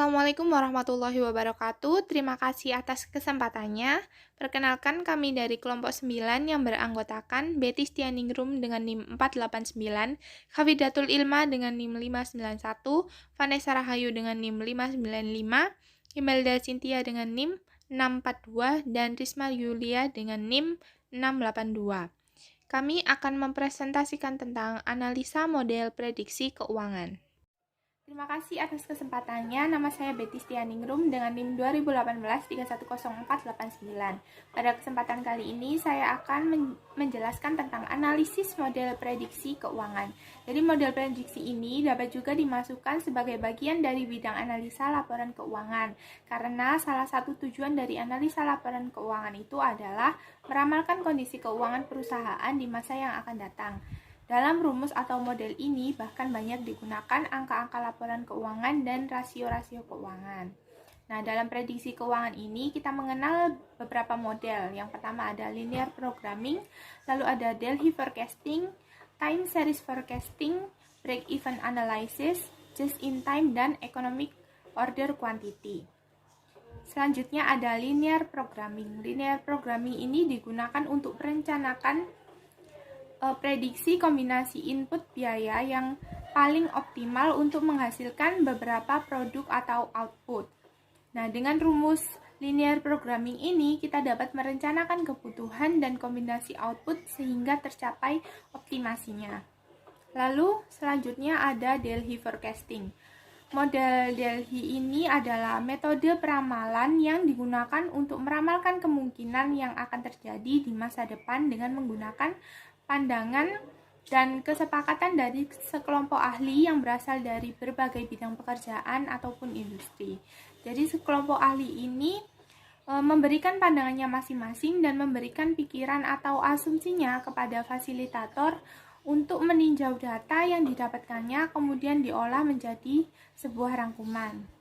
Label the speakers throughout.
Speaker 1: Assalamualaikum warahmatullahi wabarakatuh. Terima kasih atas kesempatannya. Perkenalkan kami dari kelompok 9 yang beranggotakan Betty Stianingrum dengan NIM 489, Khafidatul Ilma dengan NIM 591, Vanessa Rahayu dengan NIM 595, Imelda Cynthia dengan NIM 642, dan Risma Yulia dengan NIM 682. Kami akan mempresentasikan tentang analisa model prediksi keuangan. Terima kasih atas kesempatannya. Nama saya Betty Stianingrum dengan NIM 2018-3104889. Pada kesempatan kali ini saya akan menjelaskan tentang analisis model prediksi keuangan. Jadi model prediksi ini dapat juga dimasukkan sebagai bagian dari bidang analisa laporan keuangan. Karena salah satu tujuan dari analisa laporan keuangan itu adalah meramalkan kondisi keuangan perusahaan di masa yang akan datang. Dalam rumus atau model ini bahkan banyak digunakan angka-angka laporan keuangan dan rasio-rasio keuangan. Nah, dalam prediksi keuangan ini kita mengenal beberapa model. Yang pertama ada linear programming, lalu ada Delphi forecasting, time series forecasting, break-even analysis, just-in-time, dan economic order quantity. Selanjutnya ada linear programming. Linear programming ini digunakan untuk merencanakan prediksi kombinasi input biaya yang paling optimal untuk menghasilkan beberapa produk atau output. Nah, dengan rumus linear programming ini kita dapat merencanakan kebutuhan dan kombinasi output sehingga tercapai optimasinya. Lalu selanjutnya ada Delphi forecasting. Model Delphi ini adalah metode peramalan yang digunakan untuk meramalkan kemungkinan yang akan terjadi di masa depan dengan menggunakan pandangan dan kesepakatan dari sekelompok ahli yang berasal dari berbagai bidang pekerjaan ataupun industri. Jadi sekelompok ahli ini memberikan pandangannya masing-masing dan memberikan pikiran atau asumsinya kepada fasilitator untuk meninjau data yang didapatkannya kemudian diolah menjadi sebuah rangkuman.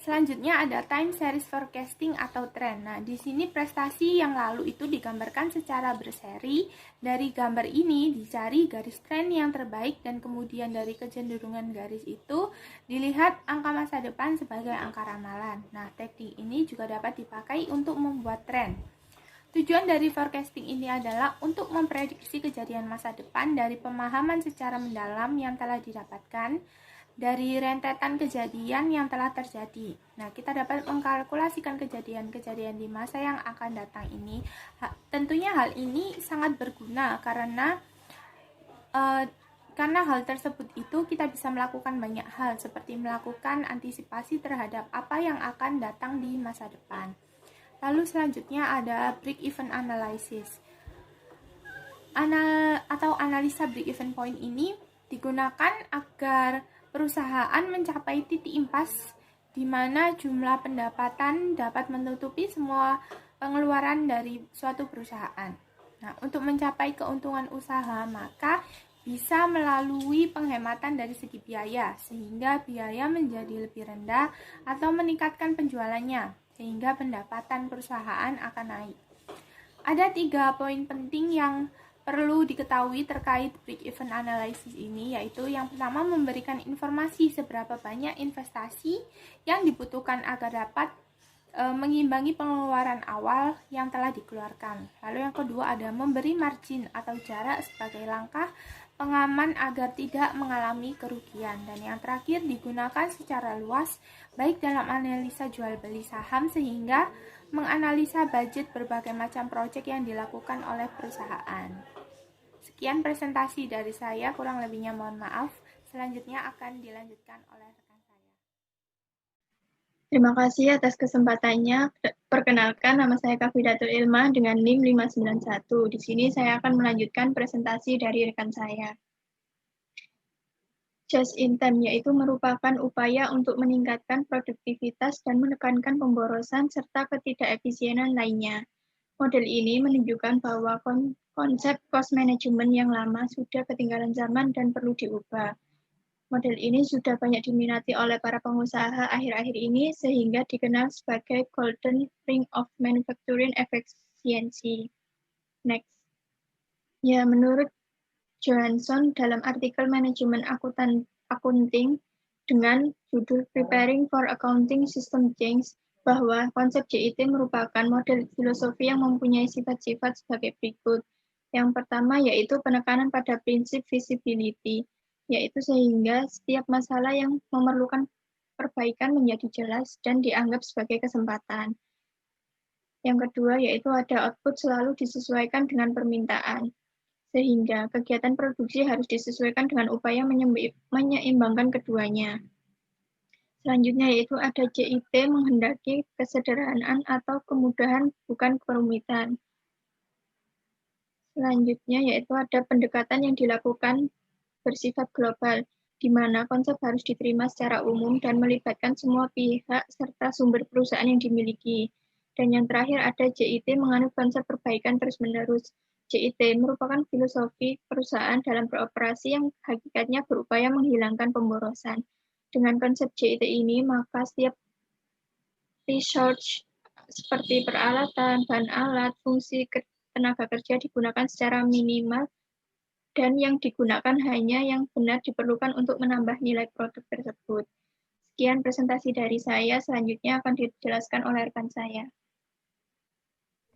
Speaker 1: Selanjutnya ada time series forecasting atau trend. Nah, di sini prestasi yang lalu itu digambarkan secara berseri. Dari gambar ini dicari garis tren yang terbaik dan kemudian dari kecenderungan garis itu dilihat angka masa depan sebagai angka ramalan. Nah, teknik ini juga dapat dipakai untuk membuat tren. Tujuan dari forecasting ini adalah untuk memprediksi kejadian masa depan dari pemahaman secara mendalam yang telah didapatkan dari rentetan kejadian yang telah terjadi. Nah, kita dapat mengkalkulasikan kejadian-kejadian di masa yang akan datang ini. Tentunya hal ini sangat berguna karena hal tersebut itu kita bisa melakukan banyak hal seperti melakukan antisipasi terhadap apa yang akan datang di masa depan. Lalu selanjutnya ada break-even analysis. Analisa break-even point ini digunakan agar perusahaan mencapai titik impas di mana jumlah pendapatan dapat menutupi semua pengeluaran dari suatu perusahaan. Nah, untuk mencapai keuntungan usaha, maka bisa melalui penghematan dari segi biaya, sehingga biaya menjadi lebih rendah atau meningkatkan penjualannya, sehingga pendapatan perusahaan akan naik. Ada 3 poin penting yang perlu diketahui terkait break-even analysis ini, yaitu yang pertama memberikan informasi seberapa banyak investasi yang dibutuhkan agar dapat mengimbangi pengeluaran awal yang telah dikeluarkan. Lalu yang kedua ada memberi margin atau jarak sebagai langkah pengaman agar tidak mengalami kerugian. Dan yang terakhir digunakan secara luas baik dalam analisa jual beli saham sehingga menganalisa budget berbagai macam proyek yang dilakukan oleh perusahaan. Sekian presentasi dari saya, kurang lebihnya mohon maaf. Selanjutnya akan dilanjutkan oleh rekan saya.
Speaker 2: Terima kasih atas kesempatannya. Perkenalkan, nama saya Khafidatul Ilma dengan NIM 591. Di sini saya akan melanjutkan presentasi dari rekan saya. Just in time yaitu merupakan upaya untuk meningkatkan produktivitas dan menekankan pemborosan serta ketidakefisienan lainnya. Model ini menunjukkan bahwa konsep cost management yang lama sudah ketinggalan zaman dan perlu diubah. Model ini sudah banyak diminati oleh para pengusaha akhir-akhir ini sehingga dikenal sebagai Golden Ring of Manufacturing Efficiency. Next. Ya, menurut Johansson dalam artikel Manajemen Accounting, dengan judul Preparing for Accounting System Change, bahwa konsep JIT merupakan model filosofi yang mempunyai sifat-sifat sebagai berikut. Yang pertama yaitu penekanan pada prinsip visibility, yaitu sehingga setiap masalah yang memerlukan perbaikan menjadi jelas dan dianggap sebagai kesempatan. Yang kedua yaitu ada output selalu disesuaikan dengan permintaan, sehingga kegiatan produksi harus disesuaikan dengan upaya menyeimbangkan keduanya. Selanjutnya yaitu ada JIT menghendaki kesederhanaan atau kemudahan bukan kerumitan. Selanjutnya yaitu ada pendekatan yang dilakukan bersifat global, di mana konsep harus diterima secara umum dan melibatkan semua pihak serta sumber perusahaan yang dimiliki. Dan yang terakhir ada JIT menganut konsep perbaikan terus-menerus. JIT merupakan filosofi perusahaan dalam beroperasi yang hakikatnya berupaya menghilangkan pemborosan. Dengan konsep JIT ini, maka setiap research seperti peralatan, bahan alat, fungsi tenaga kerja digunakan secara minimal dan yang digunakan hanya yang benar diperlukan untuk menambah nilai produk tersebut. Sekian presentasi dari saya, selanjutnya akan dijelaskan oleh rekan saya.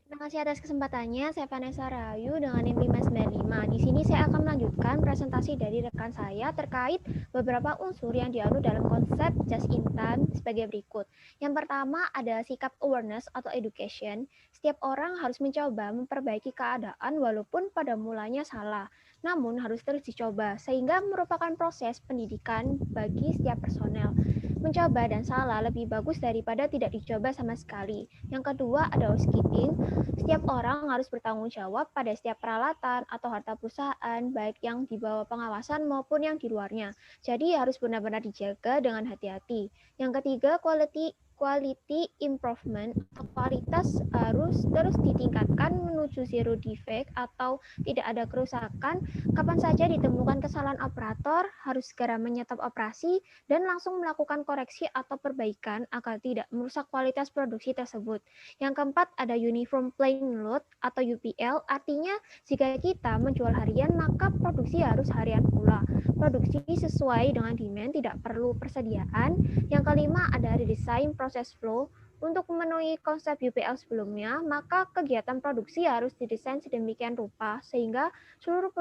Speaker 3: Terima kasih atas kesempatannya. Saya Vanessa Rahayu dengan NIM 595. Di sini saya akan melanjutkan presentasi dari rekan saya terkait beberapa unsur yang dianut dalam konsep just in time sebagai berikut. Yang pertama ada sikap awareness atau education. Setiap orang harus mencoba memperbaiki keadaan walaupun pada mulanya salah, namun harus terus dicoba sehingga merupakan proses pendidikan bagi setiap personel. Mencoba dan salah lebih bagus daripada tidak dicoba sama sekali. Yang kedua ada housekeeping. Setiap orang harus bertanggung jawab pada setiap peralatan atau harta perusahaan, baik yang di bawah pengawasan maupun yang di luarnya. Jadi harus benar-benar dijaga dengan hati-hati. Yang ketiga, quality improvement atau kualitas harus terus ditingkatkan menuju zero defect atau tidak ada kerusakan. Kapan saja ditemukan kesalahan operator, harus segera menyetop operasi dan langsung melakukan koreksi atau perbaikan agar tidak merusak kualitas produksi tersebut. Yang keempat ada uniform playing load atau UPL, artinya jika kita menjual harian maka produksi harus harian pula. Produksi sesuai dengan demand, tidak perlu persediaan. Yang kelima ada redesign process flow. Untuk memenuhi konsep UPL sebelumnya, maka kegiatan produksi harus didesain sedemikian rupa sehingga seluruh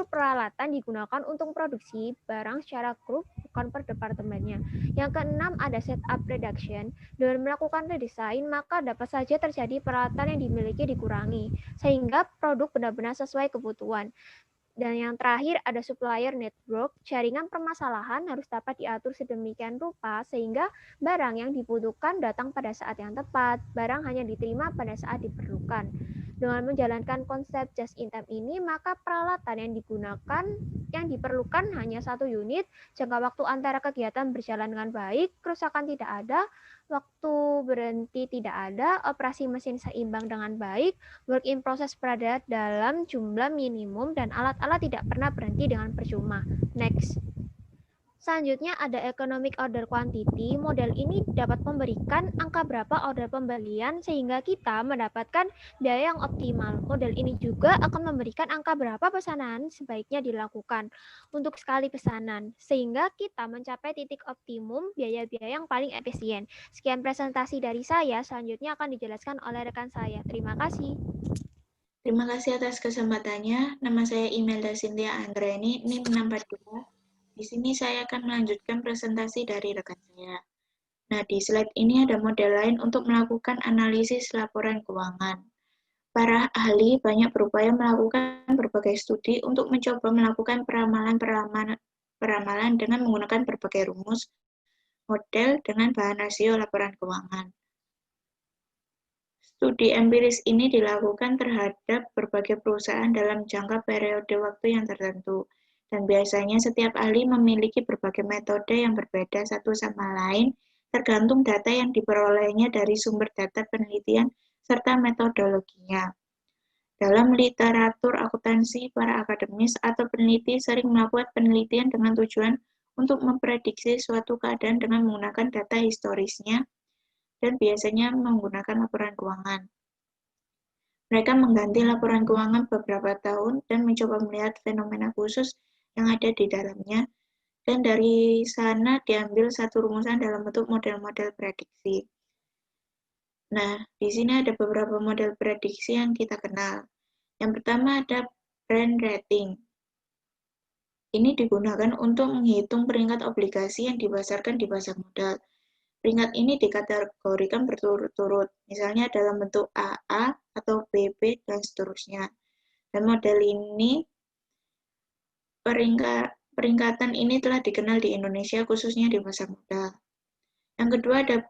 Speaker 3: peralatan digunakan untuk produksi barang secara grup, bukan per departemennya. Yang keenam ada setup reduction. Dengan melakukan redesign, maka dapat saja terjadi peralatan yang dimiliki dikurangi, sehingga produk benar-benar sesuai kebutuhan. Dan yang terakhir ada supplier network. Jaringan permasalahan harus dapat diatur sedemikian rupa sehingga barang yang dibutuhkan datang pada saat yang tepat, barang hanya diterima pada saat diperlukan. Dengan menjalankan konsep just in time ini, maka peralatan yang diperlukan hanya satu unit, jangka waktu antara kegiatan berjalan dengan baik, kerusakan tidak ada, waktu berhenti tidak ada, operasi mesin seimbang dengan baik, work in process berada dalam jumlah minimum, dan alat-alat tidak pernah berhenti dengan percuma. Next. Selanjutnya ada economic order quantity. Model ini dapat memberikan angka berapa order pembelian sehingga kita mendapatkan biaya yang optimal. Model ini juga akan memberikan angka berapa pesanan sebaiknya dilakukan untuk sekali pesanan sehingga kita mencapai titik optimum biaya-biaya yang paling efisien. Sekian presentasi dari saya, selanjutnya akan dijelaskan oleh rekan saya. Terima kasih.
Speaker 4: Terima kasih atas kesempatannya. Nama saya Imelda Cynthia Anggreni, NIM 642. Di sini saya akan melanjutkan presentasi dari rekan saya. Nah, di slide ini ada model lain untuk melakukan analisis laporan keuangan. Para ahli banyak berupaya melakukan berbagai studi untuk mencoba melakukan peramalan dengan menggunakan berbagai rumus, model dengan bahan rasio laporan keuangan. Studi empiris ini dilakukan terhadap berbagai perusahaan dalam jangka periode waktu yang tertentu, dan biasanya setiap ahli memiliki berbagai metode yang berbeda satu sama lain, tergantung data yang diperolehnya dari sumber data penelitian serta metodologinya. Dalam literatur akuntansi, para akademis atau peneliti sering melakukan penelitian dengan tujuan untuk memprediksi suatu keadaan dengan menggunakan data historisnya, dan biasanya menggunakan laporan keuangan. Mereka mengganti laporan keuangan beberapa tahun dan mencoba melihat fenomena khusus yang ada di dalamnya, Dan dari sana diambil satu rumusan dalam bentuk model-model prediksi. Nah, di sini ada beberapa model prediksi yang kita kenal. Yang pertama ada brand rating. Ini digunakan untuk menghitung peringkat obligasi yang dipasarkan di pasar modal. Peringkat ini dikategorikan berturut-turut, misalnya dalam bentuk AA atau BB dan seterusnya. Dan model ini, peringkatan ini telah dikenal di Indonesia khususnya di pasar modal. Yang kedua ada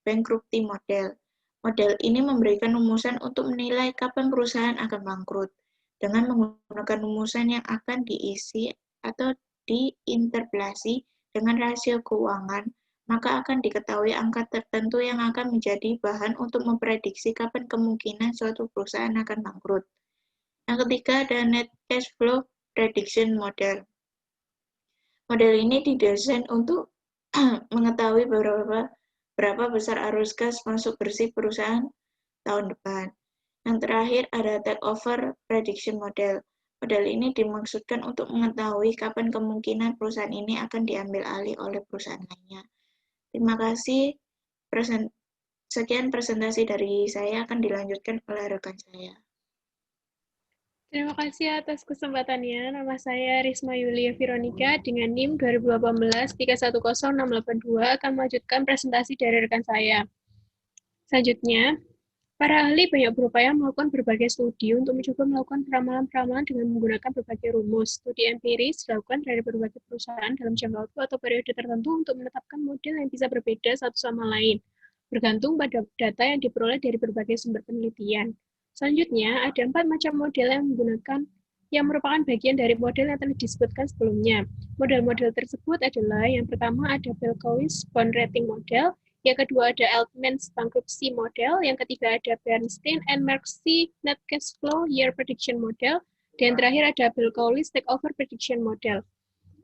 Speaker 4: bankruptcy model. Model ini memberikan rumusan untuk menilai kapan perusahaan akan bangkrut. Dengan menggunakan rumusan yang akan diisi atau diinterpolasi dengan rasio keuangan, maka akan diketahui angka tertentu yang akan menjadi bahan untuk memprediksi kapan kemungkinan suatu perusahaan akan bangkrut. Yang ketiga ada net cash flow prediction model. Model ini didesain untuk mengetahui berapa besar arus kas masuk bersih perusahaan tahun depan. Yang terakhir ada takeover prediction model. Model ini dimaksudkan untuk mengetahui kapan kemungkinan perusahaan ini akan diambil alih oleh perusahaan lainnya. Terima kasih. Sekian presentasi dari saya, akan dilanjutkan oleh rekan saya.
Speaker 5: Terima kasih atas kesempatannya. Nama saya Risma Yulia Veronica dengan NIM 2018-310682 akan melanjutkan presentasi dari rekan saya. Selanjutnya, para ahli banyak berupaya melakukan berbagai studi untuk mencoba melakukan peramalan-peramalan dengan menggunakan berbagai rumus. Studi empiris dilakukan terhadap berbagai perusahaan dalam jangka waktu atau periode tertentu untuk menetapkan model yang bisa berbeda satu sama lain, bergantung pada data yang diperoleh dari berbagai sumber penelitian. Selanjutnya, ada 4 macam model yang merupakan bagian dari model yang telah disebutkan sebelumnya. Model-model tersebut adalah yang pertama ada Belkowitz Bond Rating Model, yang kedua ada Altman's Bankruptcy Model, yang ketiga ada Bernstein and Markey Net Cash Flow Year Prediction Model, dan terakhir ada Belkowitz Takeover Prediction Model.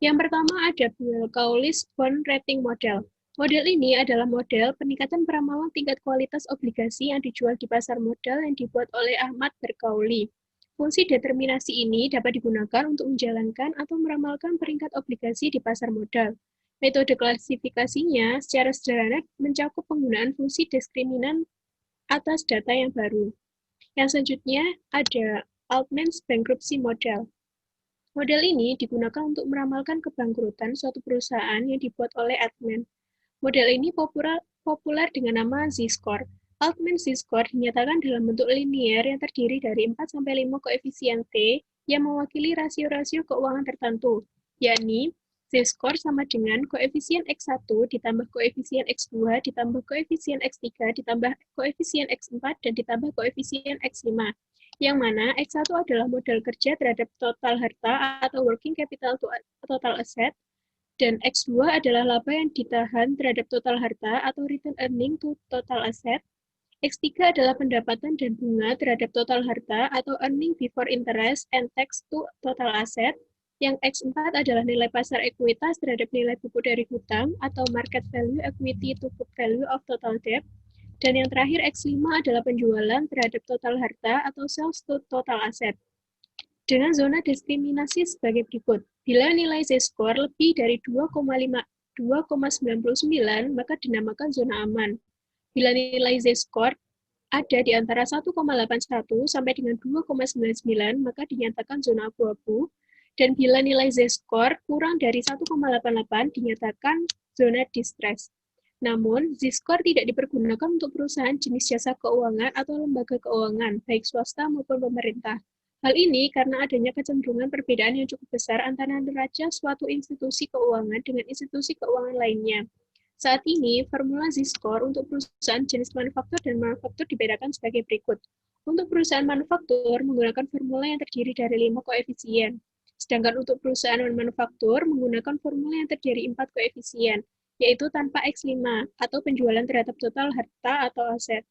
Speaker 5: Yang pertama ada Belkowitz Bond Rating Model. Model ini adalah model peningkatan peramalan tingkat kualitas obligasi yang dijual di pasar modal yang dibuat oleh Ahmad Berkauli. Fungsi determinasi ini dapat digunakan untuk menjalankan atau meramalkan peringkat obligasi di pasar modal. Metode klasifikasinya secara sederhana mencakup penggunaan fungsi diskriminan atas data yang baru. Yang selanjutnya ada Altman's Bankruptcy Model. Model ini digunakan untuk meramalkan kebangkrutan suatu perusahaan yang dibuat oleh Altman. Model ini populer dengan nama Z-score. Altman Z-score dinyatakan dalam bentuk linier yang terdiri dari 4-5 koefisien T yang mewakili rasio-rasio keuangan tertentu, yakni Z-score sama dengan koefisien X1 ditambah koefisien X2 ditambah koefisien X3 ditambah koefisien X4 dan ditambah koefisien X5, yang mana X1 adalah modal kerja terhadap total harta atau working capital to total asset, dan X2 adalah laba yang ditahan terhadap total harta atau return earning to total asset. X3 adalah pendapatan dan bunga terhadap total harta atau earning before interest and tax to total asset. Yang X4 adalah nilai pasar ekuitas terhadap nilai pupuk dari hutang atau market value equity to book value of total debt. Dan yang terakhir X5 adalah penjualan terhadap total harta atau sales to total asset. Dengan zona diskriminasi sebagai berikut. Bila nilai Z-score lebih dari 2,99, maka dinamakan zona aman. Bila nilai Z-score ada di antara 1,81 sampai dengan 2,99, maka dinyatakan zona abu-abu. Dan bila nilai Z-score kurang dari 1,88, dinyatakan zona distress. Namun, Z-score tidak dipergunakan untuk perusahaan jenis jasa keuangan atau lembaga keuangan, baik swasta maupun pemerintah. Hal ini karena adanya kecenderungan perbedaan yang cukup besar antara neraca suatu institusi keuangan dengan institusi keuangan lainnya. Saat ini, formula Z-score untuk perusahaan jenis manufaktur dan manufaktur dibedakan sebagai berikut. Untuk perusahaan manufaktur menggunakan formula yang terdiri dari 5 koefisien. Sedangkan untuk perusahaan manufaktur menggunakan formula yang terdiri 4 koefisien, yaitu tanpa X5 atau penjualan terhadap total harta atau aset.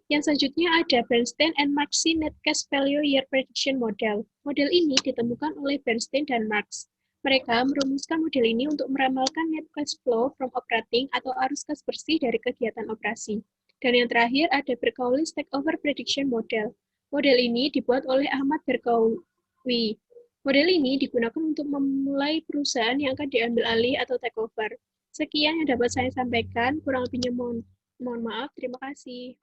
Speaker 5: Yang selanjutnya ada Bernstein and Markey Net Cash Value Year Prediction Model. Model ini ditemukan oleh Bernstein dan Markey. Mereka merumuskan model ini untuk meramalkan net cash flow from operating atau arus kas bersih dari kegiatan operasi. Dan yang terakhir ada Berkowitz Takeover Prediction Model. Model ini dibuat oleh Ahmad Berkauli. Model ini digunakan untuk memulai perusahaan yang akan diambil alih atau takeover. Sekian yang dapat saya sampaikan, kurang lebihnya mohon maaf, terima kasih.